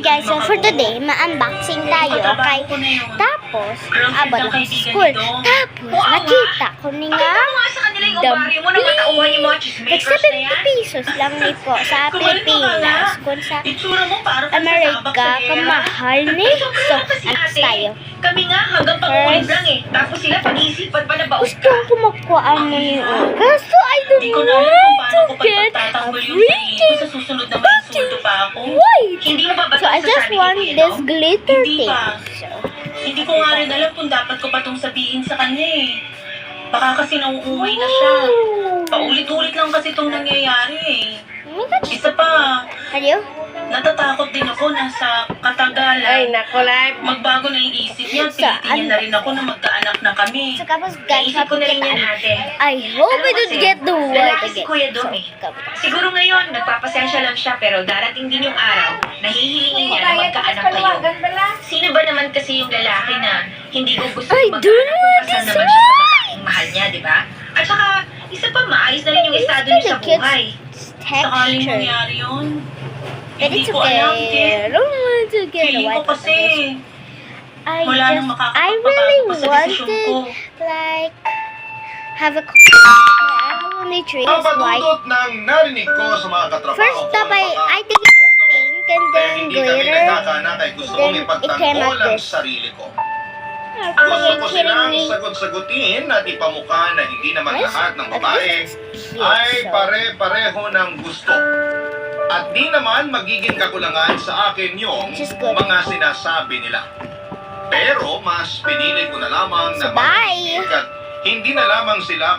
guys, so for today, ma-unboxing tayo. Tapos, abot ako sa school. Tapos, nakita ko ni nga dumpling. Like 70 pesos lang ni po sa Pilipinas. Kung sa Amerika, kamahal ni. So, alas tayo. Kami nga hanggang pag-uwin lang eh. Tapos sila pag-iisipan pa na baon Gusto ko kumakuha mo ni kaso I Hindi ko don't na alam kung want paano to ko get a pagtatanggol yung free sarili ko sa susunod na may insulto pa ako. Wait! Hindi mo ba ba So, I just want this glitter Hindi thing. pa. So, Hindi ko nga rin alam kung dapat ko pa itong sabihin sa kanya eh. Baka kasi nauumay na siya. Paulit-ulit lang kasi itong nangyayari eh. oh my gosh. Isa pa, Hello? natatakot din ako na sa katagalan. Naku, live. Magbago na yung isip niya. So, Pilitin niya na rin ako na magkaanak na kami. So, tapos guys, Naisip ko na rin yan, ate. I hope Alam I mo don't kasi, get the word lalaki si again. Kuya Dom eh. Siguro ngayon, nagpapasensya lang siya pero darating din yung araw na hihilingin niya na magkaanak kayo. Sino ba naman kasi yung lalaki na hindi ko gusto I magkaanak don't kung know kasal this naman siya sa babaeng mahal niya, di ba? At saka, isa pa, maayos na rin yung estado niya sa buhay. Sakaling Texture. mangyari yun. But Hindi it's ko alam, okay. Jen. I don't want to get a Feeling ko white kasi, wala nang I really makakapagpabago pa sa desisyon ko. wanted, like, have a car. But I only choose Ang white. patudot ng narinig ko sa mga katrabaho First ko up, na I think it was pink and kaya then hindi kami glitter. nagkakaanak ay gusto Then kong it came ipagtanggol like ang this. sarili ko. Are Gusto you ko kidding silang me? sagot-sagutin at ipamukha na hindi naman Yes? lahat ng At babae least it's cute, ay so. pare-pareho ng gusto. At di naman magiging kakulangan sa akin yung Which is good. mga sinasabi nila. Pero mas pinili ko na lamang na So, bye! makinig at hindi na lamang sila